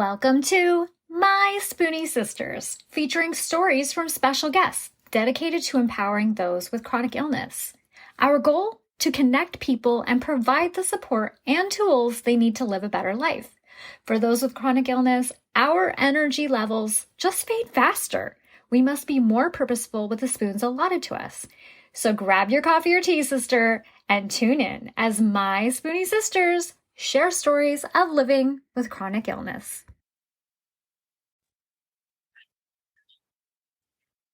Welcome to My Spoonie Sisters, featuring stories from special guests dedicated to empowering those with chronic illness. Our goal? To connect people and provide the support and tools they need to live a better life. For those with chronic illness, our energy levels just fade faster. We must be more purposeful with the spoons allotted to us. So grab your coffee or tea, sister, and tune in as My Spoonie Sisters share stories of living with chronic illness.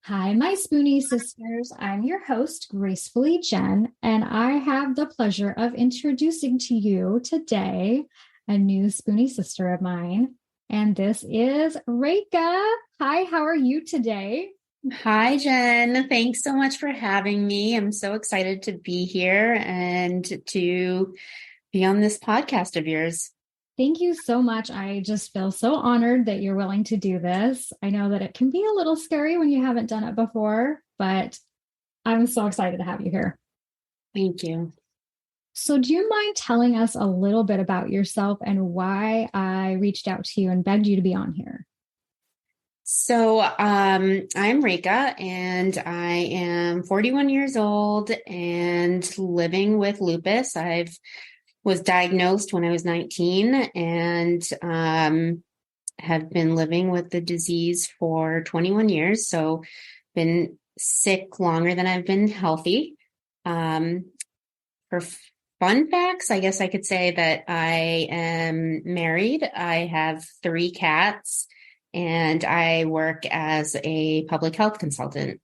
Hi, my Spoonie sisters. I'm your host, Gracefully Jen, and I have the pleasure of introducing to you today a new Spoonie sister of mine, and this is Rekha. Hi, how are you today? Hi, Jen. Thanks so much for having me. I'm so excited to be here and to be on this podcast of yours. Thank you so much. I just feel so honored that you're willing to do this. I know that it can be a little scary when you haven't done it before, but I'm so excited to have you here. Thank you. So do you mind telling us a little bit about yourself and why I reached out to you and begged you to be on here? So I'm Rekha, and I am 41 years old and living with lupus. Was diagnosed when I was 19 and have been living with the disease for 21 years. So been sick longer than I've been healthy. For fun facts, I guess I could say that I am married. I have 3 cats and I work as a public health consultant.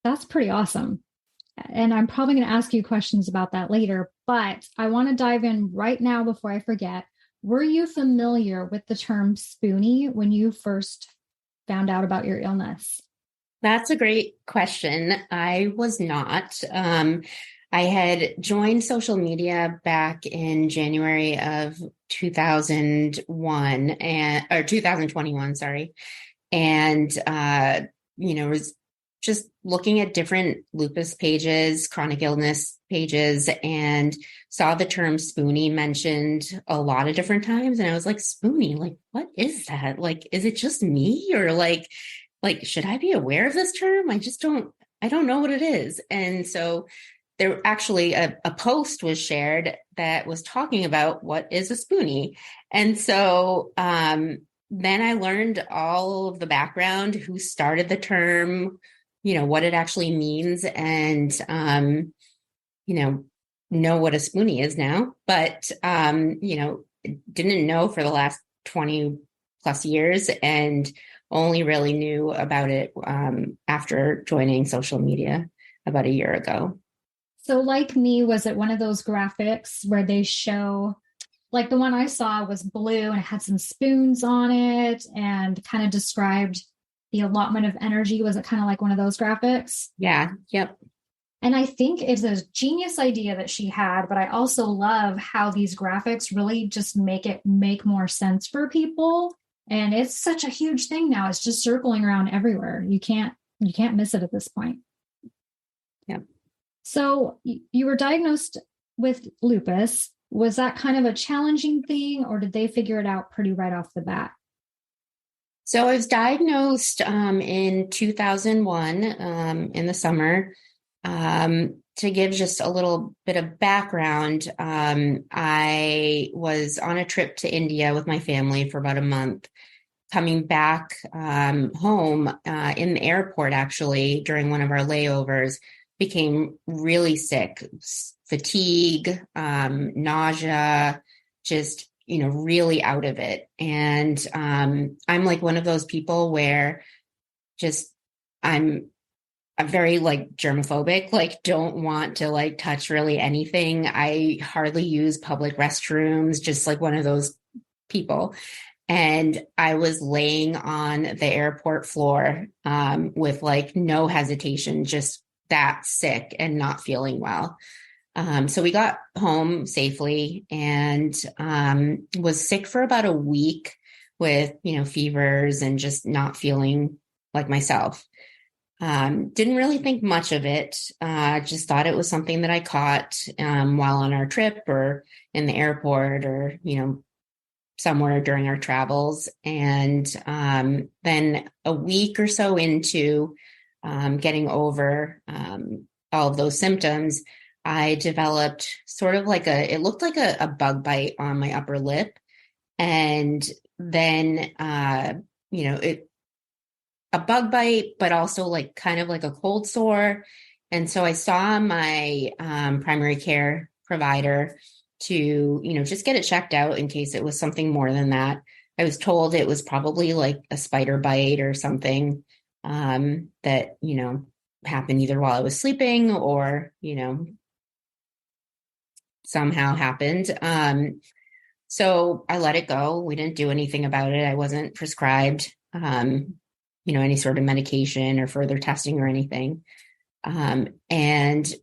That's pretty awesome. And I'm probably going to ask you questions about that later, but I want to dive in right now before I forget. Were you familiar with the term spoonie when you first found out about your illness? That's a great question. I was not. I had joined social media back in January of 2001 or 2021, sorry. And, was just looking at different lupus pages, chronic illness pages, and saw the term spoonie mentioned a lot of different times. And I was like, spoonie, like, what is that? Like, is it just me? Or like, should I be aware of this term? I don't know what it is. And so there actually a post was shared that was talking about what is a spoonie. And so, then I learned all of the background, who started the term, what it actually means, and, know what a spoonie is now, but, didn't know for the last 20 plus years and only really knew about it after joining social media about a year ago. So like me, was it one of those graphics where they show, like the one I saw was blue and it had some spoons on it and kind of described the allotment of energy? Was it kind of like one of those graphics? Yeah. Yep. And I think it's a genius idea that she had, but I also love how these graphics really just make more sense for people. And it's such a huge thing now. It's just circling around everywhere. You can't miss it at this point. Yeah. So you were diagnosed with lupus. Was that kind of a challenging thing, or did they figure it out pretty right off the bat? So I was diagnosed in 2001 in the summer. To give just a little bit of background, I was on a trip to India with my family for about a month. Coming back home in the airport, actually, during one of our layovers, became really sick, fatigue, nausea, just, really out of it. And I'm like one of those people where just I'm very like germophobic, like don't want to like touch really anything. I hardly use public restrooms, just like one of those people. And I was laying on the airport floor with like no hesitation, just that sick and not feeling well. So we got home safely and was sick for about a week with, fevers and just not feeling like myself. Didn't really think much of it. Just thought it was something that I caught while on our trip or in the airport or, somewhere during our travels. And then a week or so into getting over all of those symptoms, I developed sort of like it looked like a bug bite on my upper lip. And then, a bug bite, but also like kind of like a cold sore. And so I saw my primary care provider to, just get it checked out in case it was something more than that. I was told it was probably like a spider bite or something that, happened either while I was sleeping or, somehow happened. So I let it go. We didn't do anything about it. I wasn't prescribed, any sort of medication or further testing or anything. And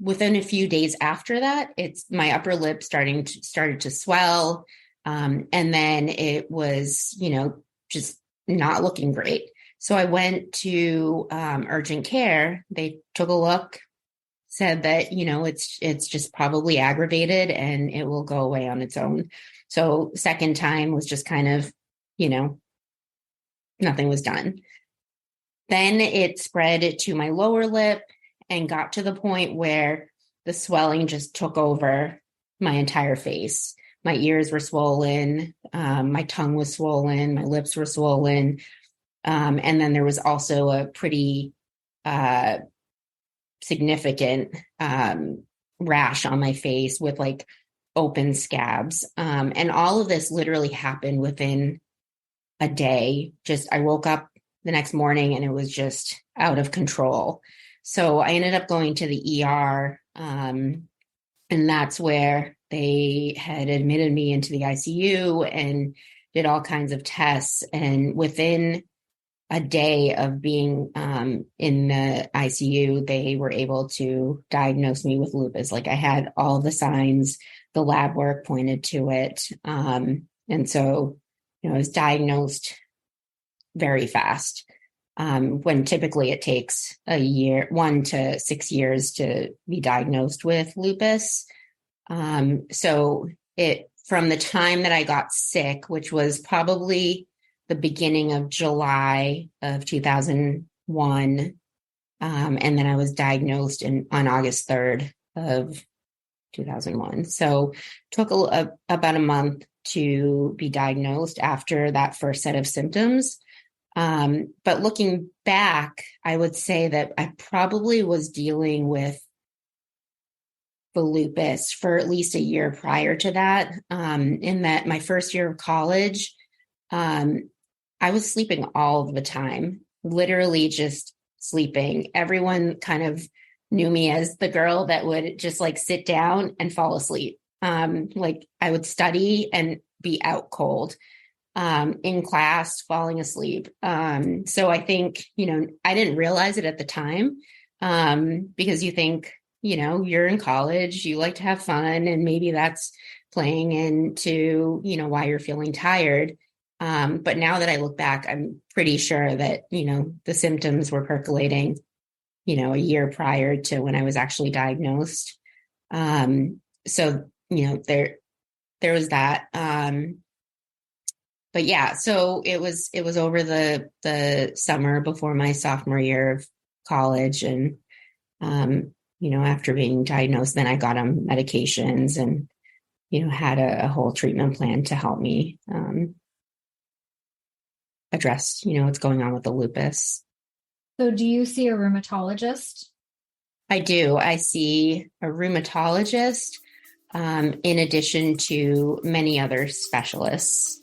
within a few days after that, my upper lip started to swell. And then it was, just not looking great. So I went to urgent care. They took a look, said that, it's just probably aggravated and it will go away on its own. So second time was just kind of, nothing was done. Then it spread to my lower lip and got to the point where the swelling just took over my entire face. My ears were swollen, my tongue was swollen, my lips were swollen. And then there was also a pretty significant rash on my face with like open scabs. And all of this literally happened within a day. I woke up the next morning and it was just out of control. So I ended up going to the ER, and that's where they had admitted me into the ICU and did all kinds of tests. And within a day of being in the ICU, they were able to diagnose me with lupus. Like I had all the signs, the lab work pointed to it. And so, I was diagnosed very fast, when typically it takes 1 to 6 years to be diagnosed with lupus. So from the time that I got sick, which was probably the beginning of July of 2001, and then I was diagnosed on August 3rd of 2001. So took about a month to be diagnosed after that first set of symptoms. But looking back, I would say that I probably was dealing with the lupus for at least a year prior to that. In that my first year of college, I was sleeping all the time, literally just sleeping. Everyone kind of knew me as the girl that would just like sit down and fall asleep. Like I would study and be out cold, in class, falling asleep. So I think, I didn't realize it at the time, because you think, you're in college, you like to have fun, and maybe that's playing into, why you're feeling tired. But now that I look back, I'm pretty sure that, the symptoms were percolating, a year prior to when I was actually diagnosed. So, there was that. But yeah, so it was over the summer before my sophomore year of college. And, after being diagnosed, then I got on medications and, had a whole treatment plan to help me, address, what's going on with the lupus. So do you see a rheumatologist? I do. I see a rheumatologist, in addition to many other specialists.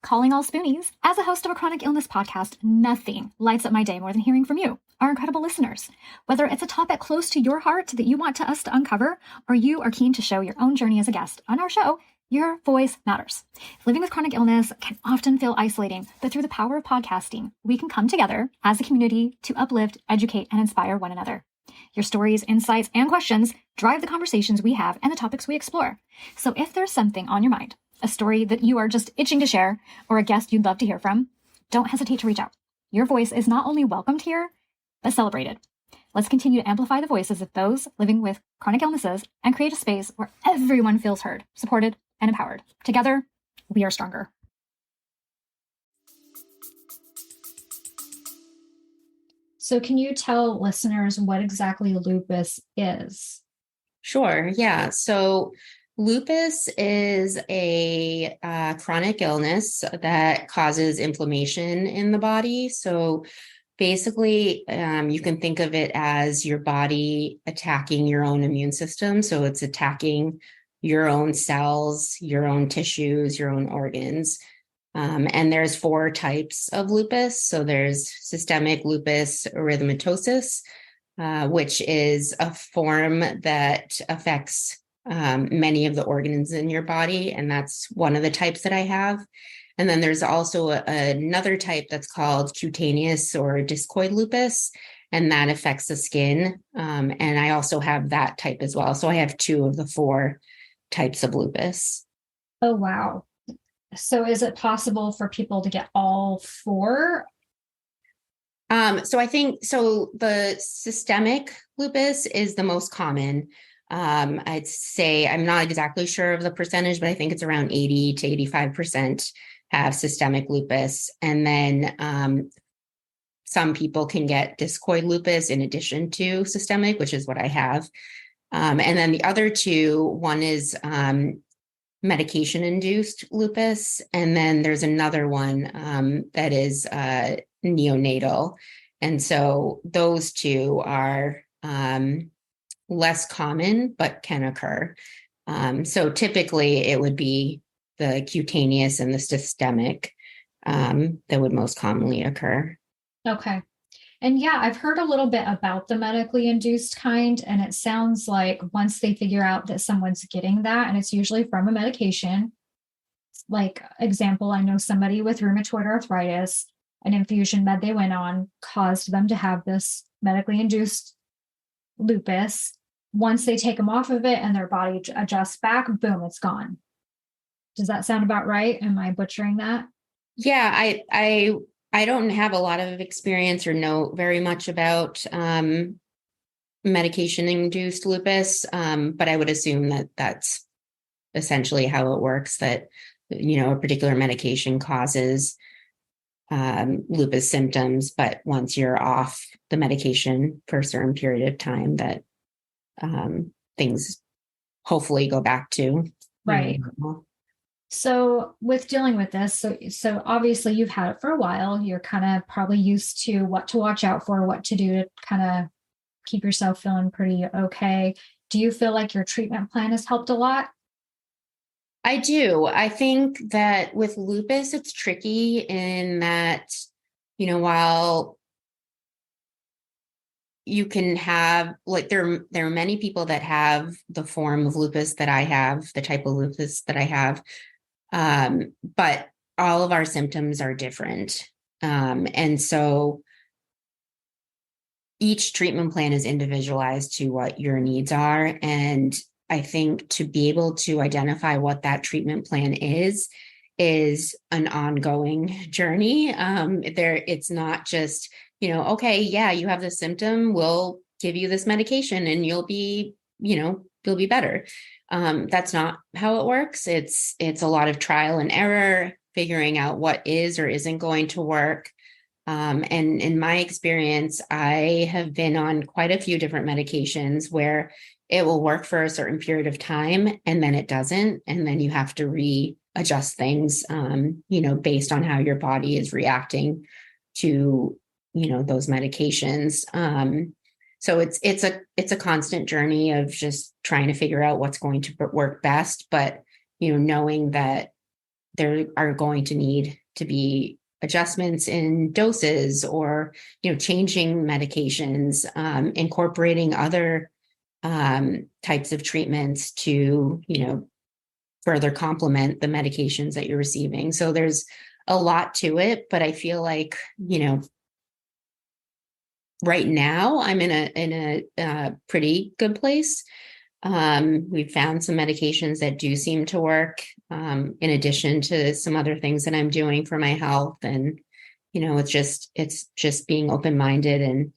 Calling all Spoonies. As a host of a chronic illness podcast, nothing lights up my day more than hearing from you, our incredible listeners. Whether it's a topic close to your heart that you want us to uncover, or you are keen to show your own journey as a guest on our show, your voice matters. Living with chronic illness can often feel isolating, but through the power of podcasting, we can come together as a community to uplift, educate, and inspire one another. Your stories, insights, and questions drive the conversations we have and the topics we explore. So if there's something on your mind, a story that you are just itching to share, or a guest you'd love to hear from, don't hesitate to reach out. Your voice is not only welcomed here, but celebrated. Let's continue to amplify the voices of those living with chronic illnesses and create a space where everyone feels heard, supported, and empowered. Together, we are stronger. So can you tell listeners what exactly lupus is? Sure. Yeah. So lupus is a chronic illness that causes inflammation in the body. So basically, you can think of it as your body attacking your own immune system. So it's attacking your own cells, your own tissues, your own organs. And there's 4 types of lupus. So there's systemic lupus erythematosus, which is a form that affects many of the organs in your body. And that's one of the types that I have. And then there's also another type that's called cutaneous or discoid lupus, and that affects the skin. And I also have that type as well. So I have 2 of the 4 types of lupus. Oh, wow. So is it possible for people to get all 4? So I think the systemic lupus is the most common. I'd say I'm not exactly sure of the percentage, but I think it's around 80 to 85% have systemic lupus. And then some people can get discoid lupus in addition to systemic, which is what I have. And then the other 2, one is medication-induced lupus, and then there's another one that is neonatal. And so those 2 are less common, but can occur. So typically it would be the cutaneous and the systemic that would most commonly occur. Okay. And yeah, I've heard a little bit about the medically induced kind, and it sounds like once they figure out that someone's getting that, and it's usually from a medication, like example, I know somebody with rheumatoid arthritis, an infusion med they went on caused them to have this medically induced lupus. Once they take them off of it and their body adjusts back, boom, it's gone. Does that sound about right? Am I butchering that? Yeah, I don't have a lot of experience or know very much about medication-induced lupus, but I would assume that that's essentially how it works, that a particular medication causes lupus symptoms, but once you're off the medication for a certain period of time, that things hopefully go back to Right. normal. So with dealing with this, so obviously you've had it for a while. You're kind of probably used to what to watch out for, what to do to kind of keep yourself feeling pretty okay. Do you feel like your treatment plan has helped a lot? I do. I think that with lupus, it's tricky in that, while you can have, like, there are many people that have the form of lupus that I have, the type of lupus that I have, but all of our symptoms are different. And so each treatment plan is individualized to what your needs are. And I think to be able to identify what that treatment plan is an ongoing journey. It's not just, okay, yeah, you have this symptom, we'll give you this medication and you'll be better. That's not how it works. It's a lot of trial and error, figuring out what is or isn't going to work. And in my experience, I have been on quite a few different medications where it will work for a certain period of time and then it doesn't. And then you have to readjust things, based on how your body is reacting to, those medications. So it's a constant journey of just trying to figure out what's going to work best, but, knowing that there are going to need to be adjustments in doses or, changing medications, incorporating other types of treatments to, further complement the medications that you're receiving. So there's a lot to it, but I feel like, right now I'm in a pretty good place. We've found some medications that do seem to work, in addition to some other things that I'm doing for my health. And, it's just being open-minded and,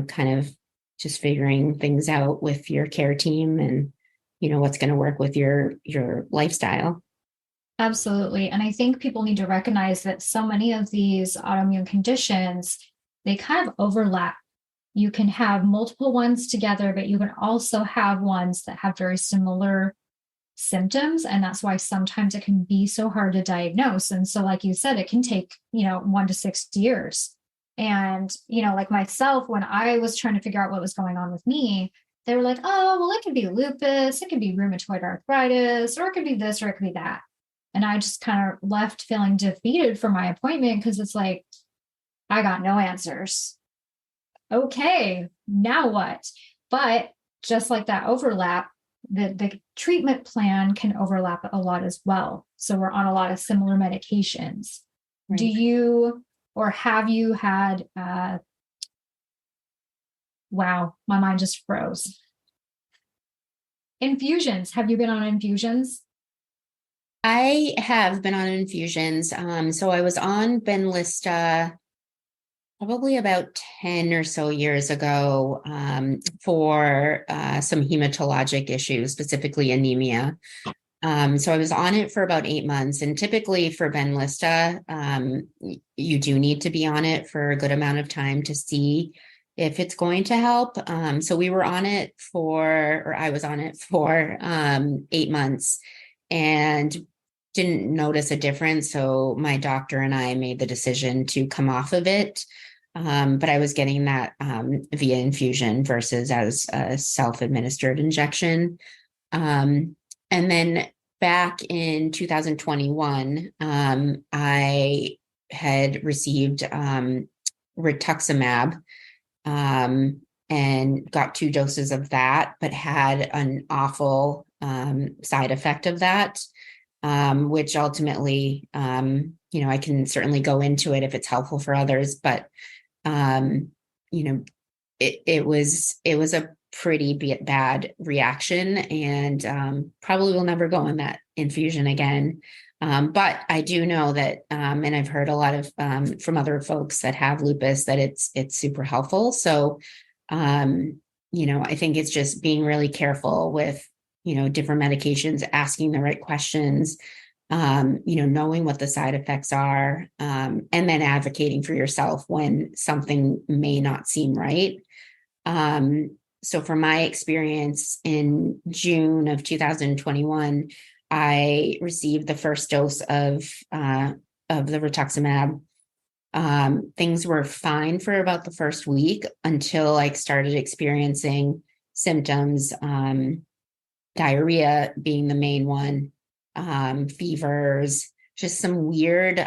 kind of just figuring things out with your care team and, what's going to work with your lifestyle. Absolutely. And I think people need to recognize that so many of these autoimmune conditions, they kind of overlap. You can have multiple ones together, but you can also have ones that have very similar symptoms. And that's why sometimes it can be so hard to diagnose. And so, like you said, it can take, 1 to 6 years. And, like myself, when I was trying to figure out what was going on with me, they were like, oh, well, it could be lupus, it could be rheumatoid arthritis, or it could be this, or it could be that. And I just kind of left feeling defeated for my appointment because it's like, I got no answers. Okay, now what? But just like that overlap, the treatment plan can overlap a lot as well. So we're on a lot of similar medications. Right. Do you or have you had, wow, my mind just froze. Infusions. Have you been on infusions? I have been on infusions. So I was on Benlysta probably about 10 or so years ago for some hematologic issues, specifically anemia. So I was on it for about 8 months. And typically for Benlysta, you do need to be on it for a good amount of time to see if it's going to help. So we were on it or I was on it for 8 months and didn't notice a difference. So my doctor and I made the decision to come off of it. But I was getting that via infusion versus as a self-administered injection. And then back in 2021, I had received rituximab and got 2 doses of that, but had an awful side effect of that, which ultimately, I can certainly go into it if it's helpful for others, but it was a pretty bad reaction, and probably will never go on that infusion again. But I do know that, and I've heard a lot of from other folks that have lupus that it's super helpful. So, I think it's just being really careful with different medications, asking the right questions, knowing what the side effects are, and then advocating for yourself when something may not seem right. So from my experience in June of 2021, I received the first dose of the rituximab. Things were fine for about the first week until I started experiencing symptoms, diarrhea being the main one, fevers, just some weird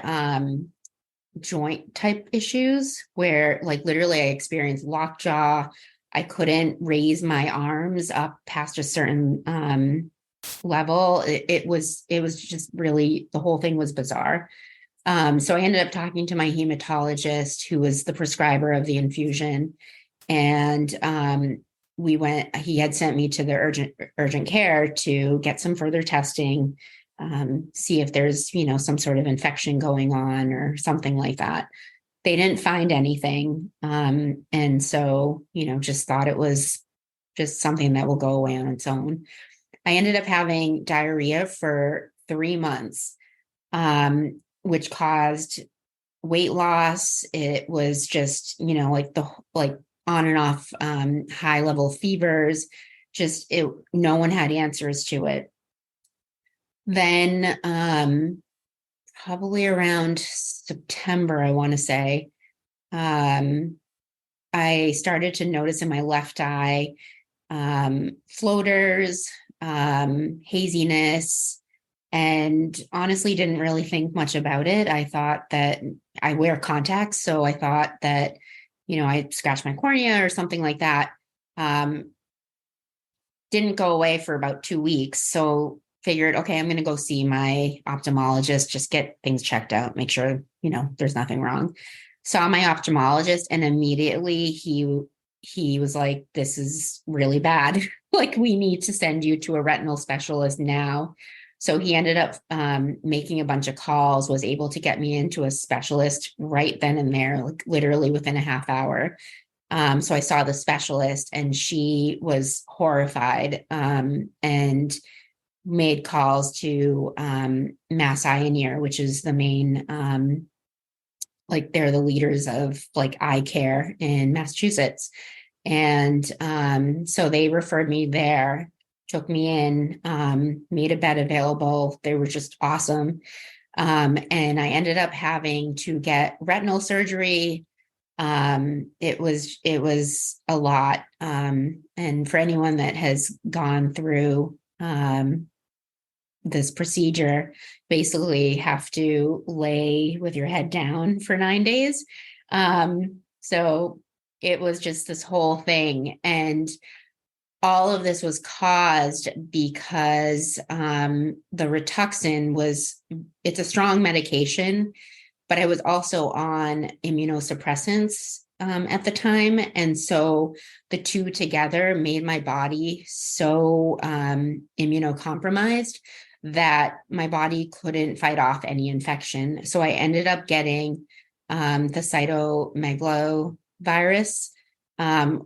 joint type issues where like literally I experienced lockjaw. I couldn't raise my arms up past a certain level. It was just really, the whole thing was bizarre. So I ended up talking to my hematologist, who was the prescriber of the infusion. And he had sent me to the urgent care to get some further testing, see if there's, some sort of infection going on or something like that. They didn't find anything. And so, just thought it was just something that will go away on its own. I ended up having diarrhea for 3 months, which caused weight loss. It was just, like on and off high level fevers. No one had answers to it. Then probably around September, I want to say, I started to notice in my left eye floaters, haziness, and honestly didn't really think much about it. I thought that I wear contacts, so I thought that, I scratched my cornea or something like that. Didn't go away for about 2 weeks. So figured, okay, I'm going to go see my ophthalmologist, just get things checked out, make sure, there's nothing wrong. Saw my ophthalmologist, and immediately he was like, this is really bad. Like, we need to send you to a retinal specialist now. So he ended up making a bunch of calls, was able to get me into a specialist right then and there, like literally within a half hour. So I saw the specialist, and she was horrified, and made calls to Mass Eye and Ear, which is the main, like they're the leaders of like eye care in Massachusetts. And so they referred me there, took me in, made a bed available. They were just awesome. And I ended up having to get retinal surgery. It was a lot. And for anyone that has gone through this procedure, basically have to lay with your head down for 9 days. So it was just this whole thing. And all of this was caused because the Rituxan it's a strong medication, but I was also on immunosuppressants at the time. And so the two together made my body so immunocompromised that my body couldn't fight off any infection. So I ended up getting the cytomegalovirus,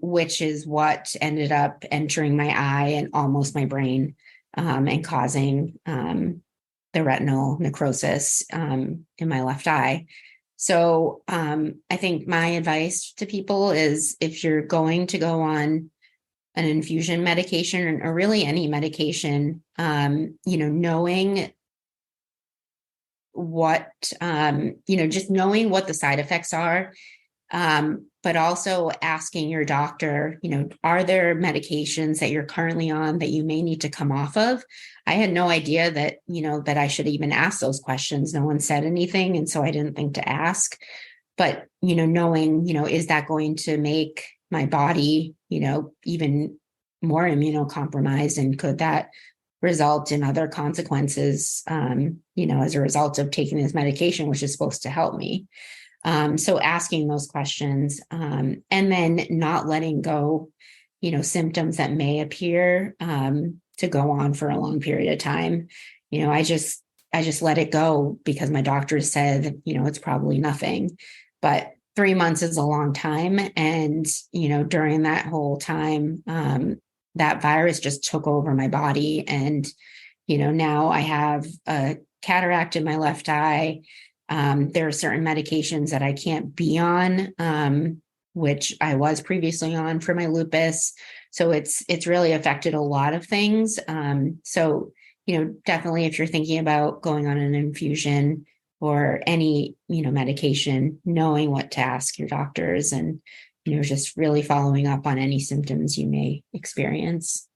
which is what ended up entering my eye and almost my brain, and causing the retinal necrosis in my left eye. So I think my advice to people is, if you're going to go on an infusion medication, or really any medication, knowing what, just knowing what the side effects are, but also asking your doctor, are there medications that you're currently on that you may need to come off of? I had no idea that, that I should even ask those questions. No one said anything. And so I didn't think to ask. But, knowing, is that going to make my body, even more immunocompromised? And could that result in other consequences, as a result of taking this medication, which is supposed to help me? So asking those questions, and then not letting go, symptoms that may appear to go on for a long period of time. I just let it go because my doctor said, it's probably nothing. But 3 months is a long time. And, during that whole time, that virus just took over my body. And, now I have a cataract in my left eye. There are certain medications that I can't be on, which I was previously on for my lupus. So it's really affected a lot of things. So, definitely if you're thinking about going on an infusion or any, medication, knowing what to ask your doctors, and, just really following up on any symptoms you may experience.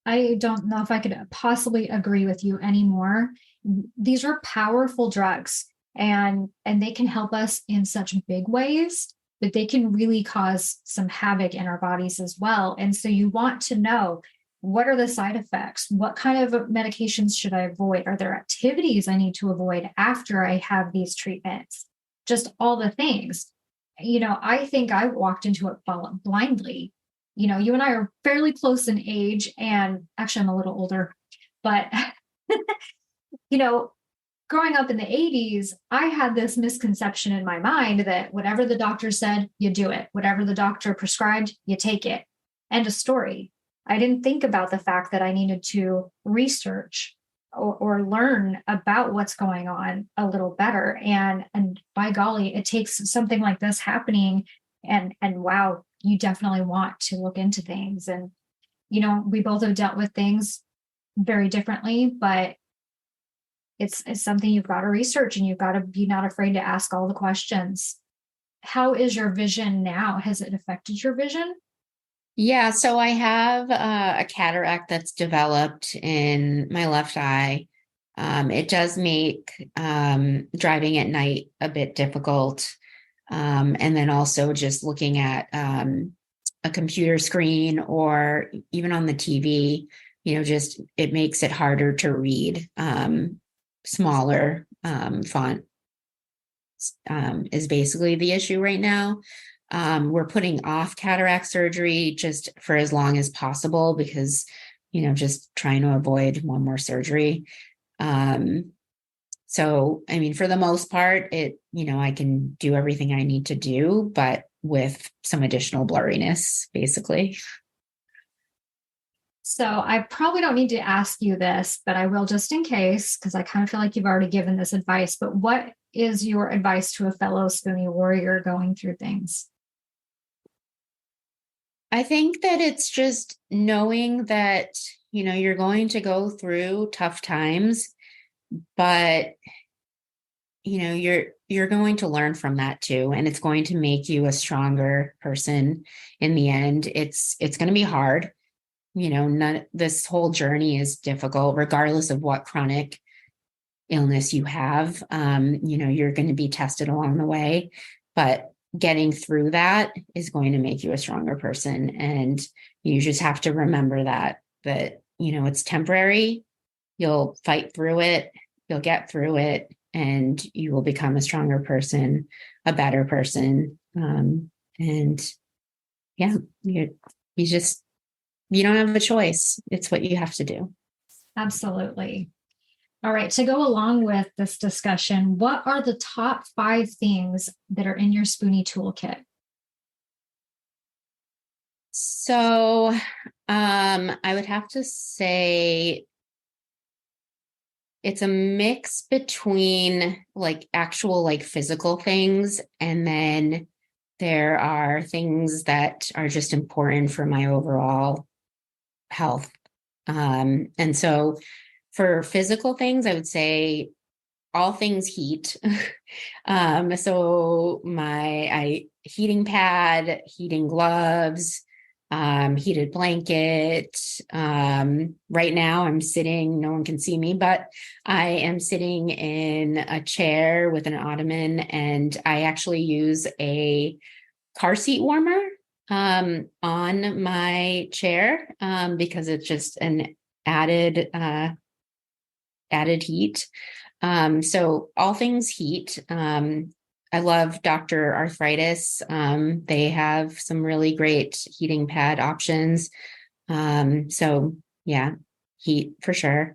I don't know if I could possibly agree with you anymore. These are powerful drugs, and they can help us in such big ways, but they can really cause some havoc in our bodies as well. And so you want to know, what are the side effects? What kind of medications should I avoid? Are there activities I need to avoid after I have these treatments? Just all the things. I think I walked into it blindly. You and I are fairly close in age, and actually I'm a little older, but growing up in the 80s, I had this misconception in my mind that whatever the doctor said, you do it. Whatever the doctor prescribed, you take it. End of story. I didn't think about the fact that I needed to research or learn about what's going on a little better. And by golly, it takes something like this happening, and wow, you definitely want to look into things. And, we both have dealt with things very differently, but it's something you've got to research, and you've got to be not afraid to ask all the questions. How is your vision now? Has it affected your vision? Yeah, so I have a cataract that's developed in my left eye. It does make driving at night a bit difficult. And then also just looking at a computer screen or even on the TV, just it makes it harder to read. Smaller font is basically the issue right now. We're putting off cataract surgery just for as long as possible because, just trying to avoid one more surgery. So, I mean, for the most part, I can do everything I need to do, but with some additional blurriness, basically. So I probably don't need to ask you this, but I will just in case, because I kind of feel like you've already given this advice. But what is your advice to a fellow Spoonie warrior going through things? I think that it's just knowing that, you're going to go through tough times, but you're going to learn from that too, and it's going to make you a stronger person in the end. It's going to be hard. This whole journey is difficult, regardless of what chronic illness you have. You're going to be tested along the way, but getting through that is going to make you a stronger person. And you just have to remember that it's temporary. You'll fight through it. You'll get through it, and you will become a stronger person, a better person. And yeah, you don't have a choice. It's what you have to do. Absolutely. All right. To go along with this discussion, what are the top 5 things that are in your Spoonie toolkit? So I would have to say it's a mix between like actual like physical things, and then there are things that are just important for my overall health. And so for physical things, I would say all things heat. So my heating pad, heating gloves, heated blanket. Right now I'm sitting, no one can see me, but I am sitting in a chair with an ottoman, and I actually use a car seat warmer on my chair because it's just an added heat. So all things heat. I love Dr. Arthritis. They have some really great heating pad options. So yeah, heat for sure.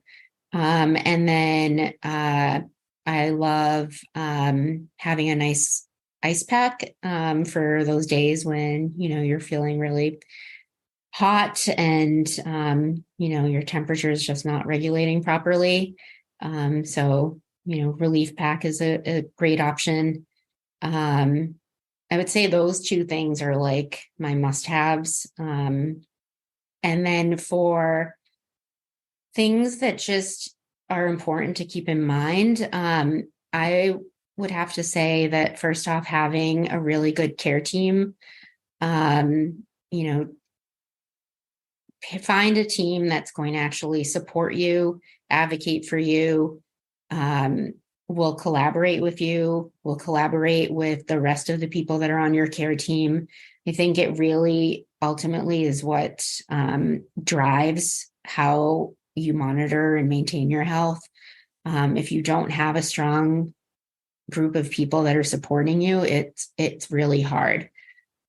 And then I love having a nice ice pack for those days when, you're feeling really hot and, your temperature is just not regulating properly. So, relief pack is a great option. I would say those 2 things are like my must-haves. And then for things that just are important to keep in mind, I would have to say that first off, having a really good care team, you know, find a team that's going to actually support you, advocate for you, will collaborate with you, will collaborate with the rest of the people that are on your care team. I think it really ultimately is what drives how you monitor and maintain your health. If you don't have a strong group of people that are supporting you, it's really hard.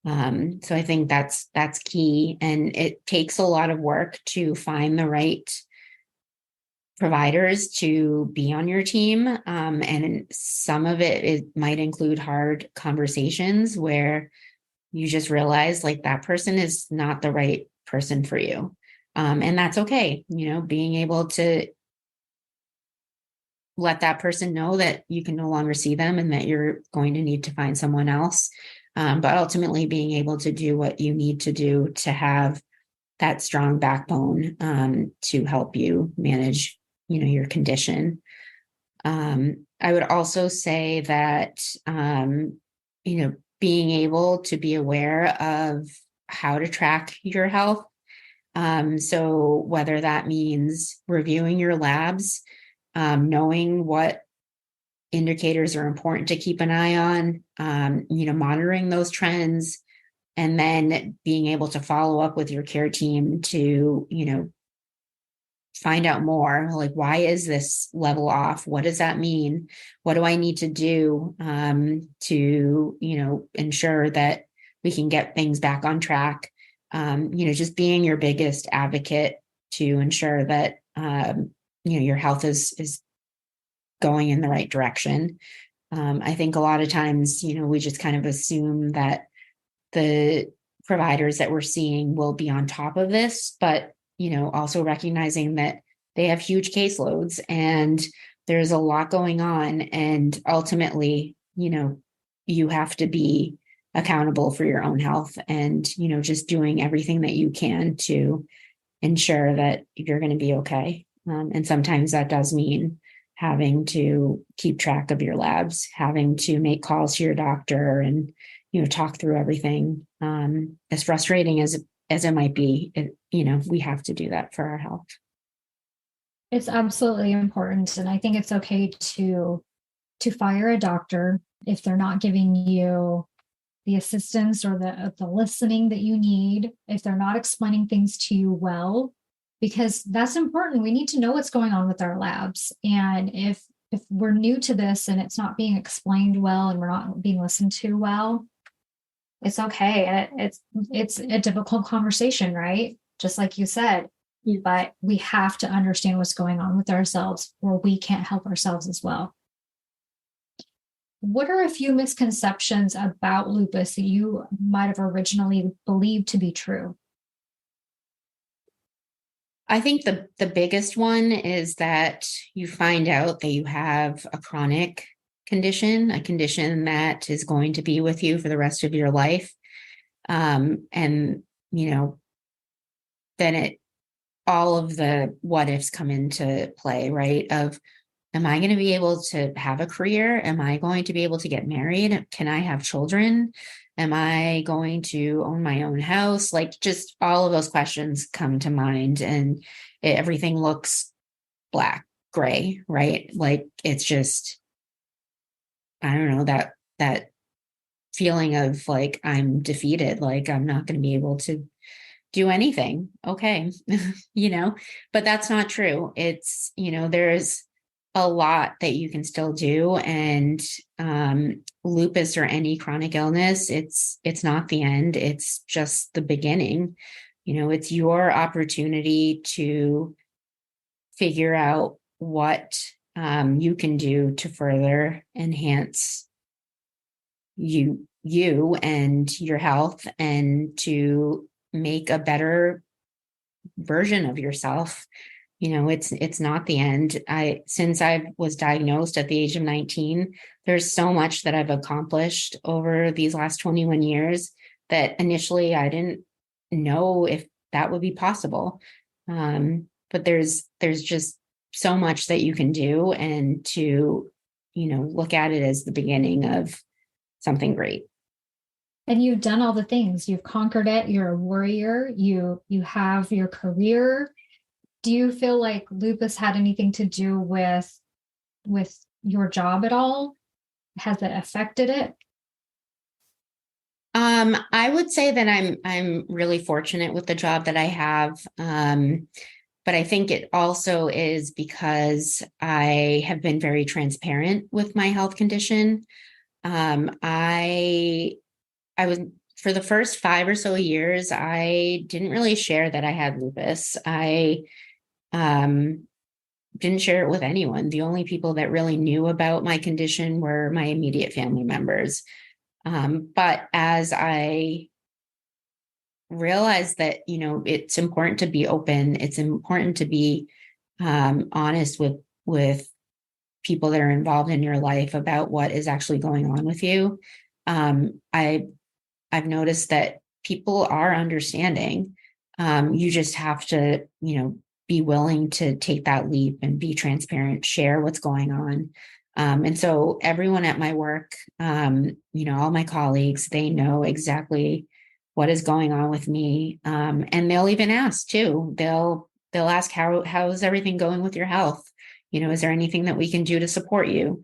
So I think that's key, and it takes a lot of work to find the right providers to be on your team. And some of it might include hard conversations where you just realize like that person is not the right person for you. And that's okay. Being able to let that person know that you can no longer see them and that you're going to need to find someone else. But ultimately being able to do what you need to do to have that strong backbone to help you manage, your condition. I would also say that, being able to be aware of how to track your health. So whether that means reviewing your labs, knowing what indicators are important to keep an eye on, monitoring those trends, and then being able to follow up with your care team to, find out more, like, why is this level off? What does that mean? What do I need to do to, ensure that we can get things back on track? Just being your biggest advocate to ensure that, your health is going in the right direction. I think a lot of times, we just kind of assume that the providers that we're seeing will be on top of this, but, also recognizing that they have huge caseloads and there's a lot going on. And ultimately, you have to be accountable for your own health and, just doing everything that you can to ensure that you're going to be okay. And sometimes that does mean having to keep track of your labs, having to make calls to your doctor and, talk through everything. As frustrating as it might be, we have to do that for our health. It's absolutely important. And I think it's okay to fire a doctor if they're not giving you the assistance or the listening that you need, if they're not explaining things to you well, because that's important. We need to know what's going on with our labs. And if we're new to this and it's not being explained well and we're not being listened to well, it's okay. It's a difficult conversation, right? Just like you said. Yeah. But we have to understand what's going on with ourselves, or we can't help ourselves as well. What are a few misconceptions about lupus that you might have originally believed to be true? I think the biggest one is that you find out that you have a chronic condition, a condition that is going to be with you for the rest of your life. And, then all of the what ifs come into play, right? Of, am I going to be able to have a career? Am I going to be able to get married? Can I have children? Am I going to own my own house? Like, just all of those questions come to mind, and everything looks black, gray, right? Like, it's just, I don't know, that feeling of like, I'm defeated, like I'm not going to be able to do anything. Okay. But that's not true. It's, there's a lot that you can still do. And lupus or any chronic illness, it's not the end. It's just the beginning. It's your opportunity to figure out what you can do to further enhance you and your health, and to make a better version of yourself. It's not the end. Since I was diagnosed at the age of 19, there's so much that I've accomplished over these last 21 years that initially I didn't know if that would be possible. But there's just so much that you can do, and to, look at it as the beginning of something great. And you've done all the things. You've conquered it. You're a warrior. You have your career. Do you feel like lupus had anything to do with your job at all? Has it affected it? I would say that I'm really fortunate with the job that I have. But I think it also is because I have been very transparent with my health condition. I was, for the first 5 or so years, I didn't really share that I had lupus. I didn't share it with anyone. The only people that really knew about my condition were my immediate family members. But as I realized that, it's important to be open, it's important to be honest with people that are involved in your life about what is actually going on with you. I've noticed that people are understanding. You just have to, be willing to take that leap and be transparent, share what's going on. And so everyone at my work, all my colleagues, they know exactly what is going on with me. And they'll even ask too. They'll ask, how's everything going with your health? Is there anything that we can do to support you?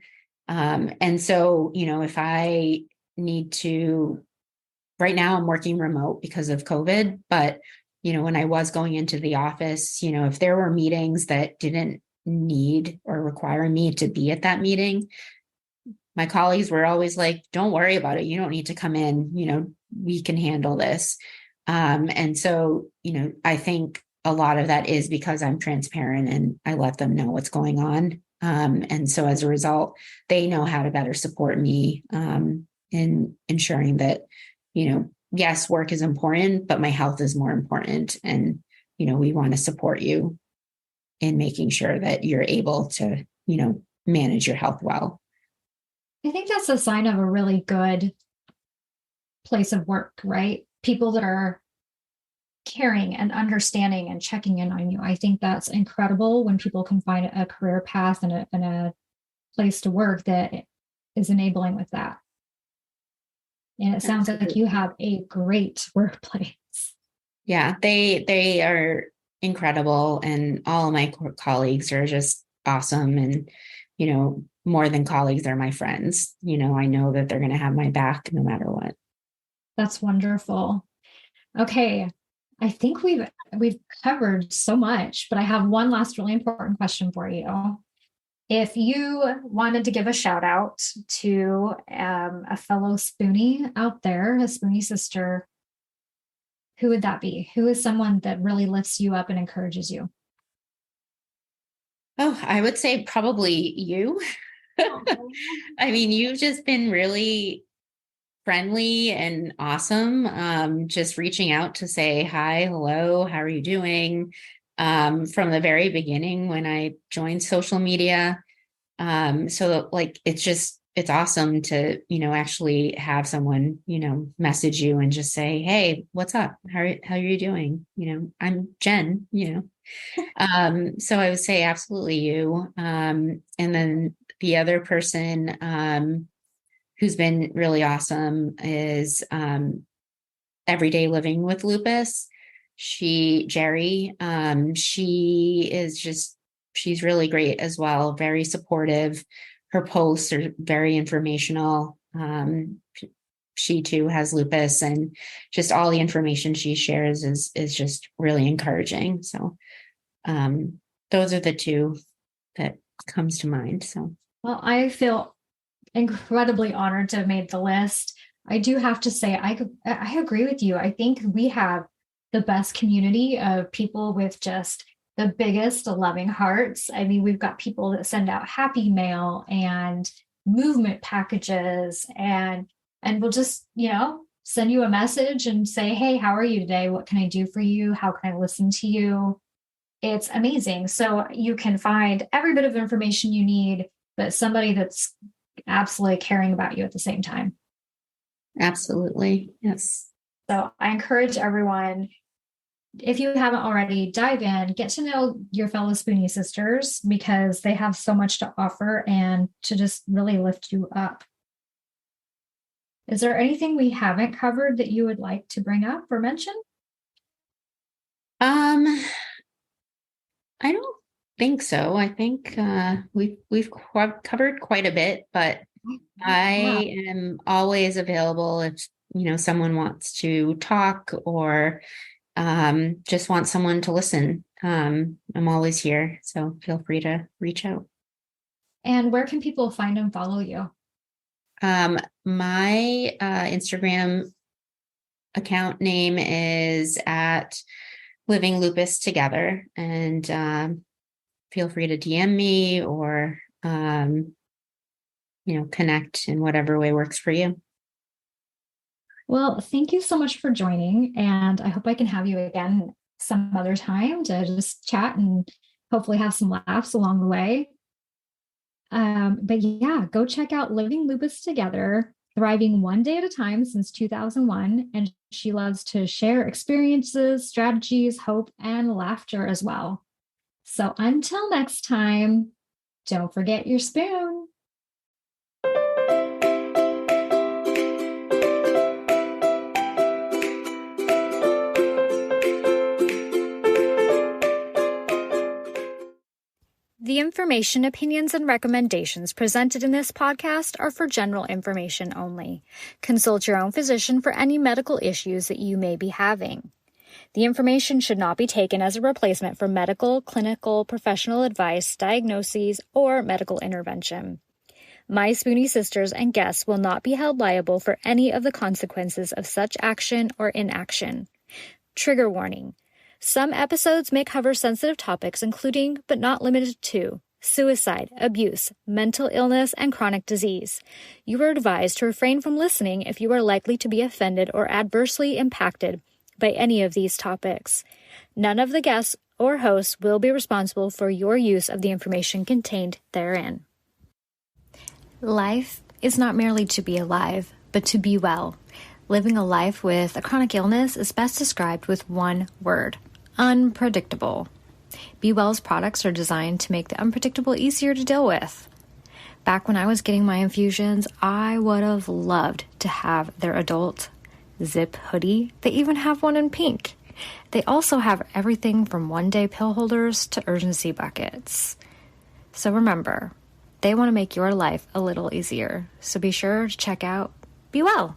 And so, if I need to, right now I'm working remote because of COVID, but, when I was going into the office, if there were meetings that didn't need or require me to be at that meeting, my colleagues were always like, don't worry about it. You don't need to come in, we can handle this. And so, I think a lot of that is because I'm transparent and I let them know what's going on. And so as a result, they know how to better support me in ensuring that, yes, work is important, but my health is more important. And, we want to support you in making sure that you're able to, manage your health well. I think that's a sign of a really good place of work, right? People that are caring and understanding and checking in on you. I think that's incredible when people can find a career path and a place to work that is enabling with that. And it sounds like you have a great workplace. Yeah, they are incredible, and all of my colleagues are just awesome. And, more than colleagues, are my friends. I know that they're going to have my back no matter what. That's wonderful. Okay. I think we've covered so much, but I have one last really important question for you. If you wanted to give a shout out to a fellow Spoonie out there, a Spoonie sister, who would that be? Who is someone that really lifts you up and encourages you? Oh, I would say probably you. I mean, you've just been really friendly and awesome. Just reaching out to say hi, hello, how are you doing? From the very beginning when I joined social media. So like, it's awesome to, actually have someone, message you and just say, hey, what's up? How are you doing? I'm Jen, so I would say absolutely you. And then the other person, who's been really awesome is, Everyday Living with Lupus. Jerry, she's really great as well. Very supportive. Her posts are very informational. She too has lupus, and just all the information she shares is just really encouraging. So, those are the two that comes to mind. So, well, I feel incredibly honored to have made the list. I do have to say, I agree with you. I think we have the best community of people with just the biggest loving hearts. I mean, we've got people that send out happy mail and movement packages, and we'll just, send you a message and say, hey, how are you today? What can I do for you? How can I listen to you? It's amazing. So you can find every bit of information you need, but somebody that's absolutely caring about you at the same time. absolutely. Yes. So I encourage everyone, if you haven't already, dive in, get to know your fellow Spoonie sisters because they have so much to offer and to just really lift you up. Is there anything we haven't covered that you would like to bring up or mention? I don't think so. I think we've covered quite a bit, but I am always available if someone wants to talk or just want someone to listen. I'm always here, so feel free to reach out. And where can people find and follow you? My Instagram account name is at Living Lupus Together, and feel free to DM me or connect in whatever way works for you. Well, thank you so much for joining, and I hope I can have you again some other time to just chat and hopefully have some laughs along the way. But yeah, go check out Living Lupus Together, thriving one day at a time since 2001. And she loves to share experiences, strategies, hope, and laughter as well. So until next time, don't forget your spoon. The information, opinions, and recommendations presented in this podcast are for general information only. Consult your own physician for any medical issues that you may be having. The information should not be taken as a replacement for medical, clinical, professional advice, diagnoses, or medical intervention. My Spoonie sisters and guests will not be held liable for any of the consequences of such action or inaction. Trigger warning. Some episodes may cover sensitive topics including, but not limited to, suicide, abuse, mental illness, and chronic disease. You are advised to refrain from listening if you are likely to be offended or adversely impacted by any of these topics. None of the guests or hosts will be responsible for your use of the information contained therein. Life is not merely to be alive, but to be well. Living a life with a chronic illness is best described with one word: unpredictable. Be Well's products are designed to make the unpredictable easier to deal with. Back when I was getting my infusions, I would have loved to have their adult zip hoodie. They even have one in pink. They also have everything from one-day pill holders to urgency buckets. So remember, they want to make your life a little easier. So be sure to check out Be Well.